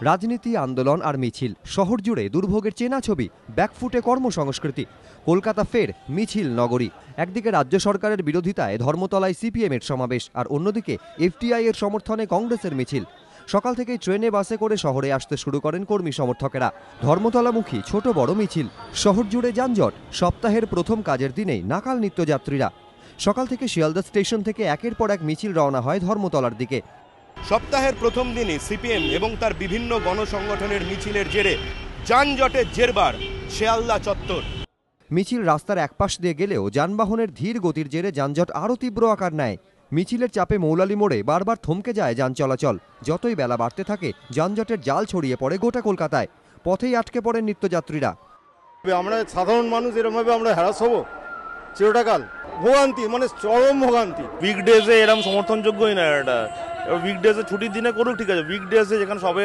রাজনীতি, আন্দোলন আর মিছিল, শহর জুড়ে দুর্ভোগের চেনা ছবি, ব্যাকফুটে কর্মসংস্কৃতি। কলকাতা ফের মিছিল নগরী। একদিকে রাজ্য সরকারের বিরোধিতায় ধর্মতলায় সিপিএমের সমাবেশ, আর অন্যদিকে এফটিআই এর সমর্থনে কংগ্রেসের মিছিল। সকাল থেকেই ট্রেনে বাসে করে শহরে আসতে শুরু করেন কর্মী সমর্থকেরা। ধর্মতলামুখী ছোট বড় মিছিল, শহর জুড়ে যানজট। সপ্তাহের প্রথম কাজের দিনেই নাকাল নিত্যযাত্রীরা। সকাল থেকে শিয়ালদা স্টেশন থেকে একের পর এক মিছিল রওনা হয় ধর্মতলার দিকে। সপ্তাহের প্রথম দিনই সিপিএম এবং তার বিভিন্ন গণসংগঠনের মিছিলের জেরে যানজটের জেরবার শিয়ালদা চত্বর। মিছিল রাস্তার একপাশ দিয়ে গেলেও যানবাহনের ধীর গতির জেরে যানজট আরও তীব্র আকার নেয়। মিছিলের চাপে মৌলালি মোড়ে বারবার থমকে যায় যান চলাচল। যতই বেলা বাড়তে থাকে যানজটের জাল ছড়িয়ে পড়ে গোটা কলকাতায়। পথেই আটকে পড়েন নিত্যযাত্রীরা। আমরা সাধারণ মানুষ এরকমভাবে আমরা হ্যারাস হবো চিরটাকাল। ভোগান্তি, মানে চরম ভোগান্তি। উইকডেজে এরকম সমর্থনযোগ্যই না এটা। উইকডেজে ছুটির দিনে করুক, ঠিক আছে। উইকডেজে যেখানে সবাই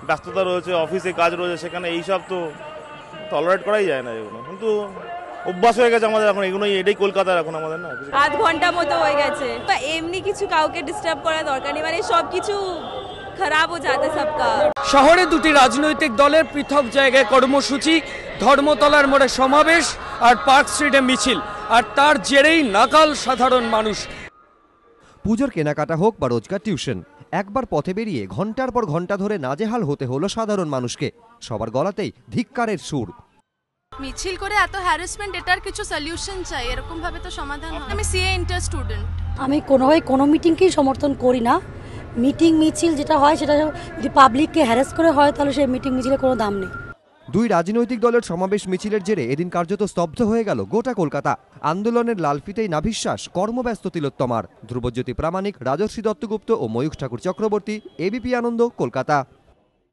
ব্যস্ততা রয়েছে, অফিসে কাজ রয়েছে, সেখানে এইসব তো টলারেট করাই যায় না এগুলো। কিন্তু অভ্যাস হয়ে গেছে আমাদের এখন এগুলো, এটাই কলকাতার এখন আমাদের না। আধ ঘন্টা মতো হয়ে গেছে। এমনি কিছু কাউকে ডিস্টার্ব করা দরকার নেই, মানে সব কিছু খারাপ হয়ে যাতে সবকা। শহরে দুটি রাজনৈতিক দলের পৃথক জায়গায় কর্মসূচি, ধর্মতলার মোড়ে সমাবেশ আর পার্ক স্ট্রিটে মিছিল, আর তার জেরেই নাকাল সাধারণ মানুষ। পুজোর কেনাকাটা হোক বা রোজকার টিউশন, একবার পথে বেরিয়ে ঘন্টার পর ঘন্টা ধরে নাজেহাল হতে হলো সাধারণ মানুষকে। সবার গলাতেই ধিক্কারের সুর। মিছিল করে এত হ্যারাসমেন্ট, এটার কিছু সলিউশন চাই, এরকম ভাবে তো সমাধান হয়। আমি সিএ ইন্টার স্টুডেন্ট। আমি কোনো মিটিংকেই সমর্থন করি না। মিটিং মিছিল যেটা হয় সেটা যদি পাবলিককে হ্যারাস করে হয় তাহলে সেই মিটিং মিছিলে কোনো দাম নেই। দুই রাজনৈতিক দলের সমাবেশ মিছিলের জেরে এদিন কার্যত স্তব্ধ হয়ে গেল গোটা কলকাতা। আন্দোলনের লালফিতেই নাভিশ্বাস কর্মব্যস্ত তিলোত্তমার। ধ্রুবজ্যোতি প্রামাণিক, রাজর্ষি দত্তগুপ্ত ও ময়ূখ ঠাকুর চক্রবর্তী, এবিপি আনন্দ, কলকাতা।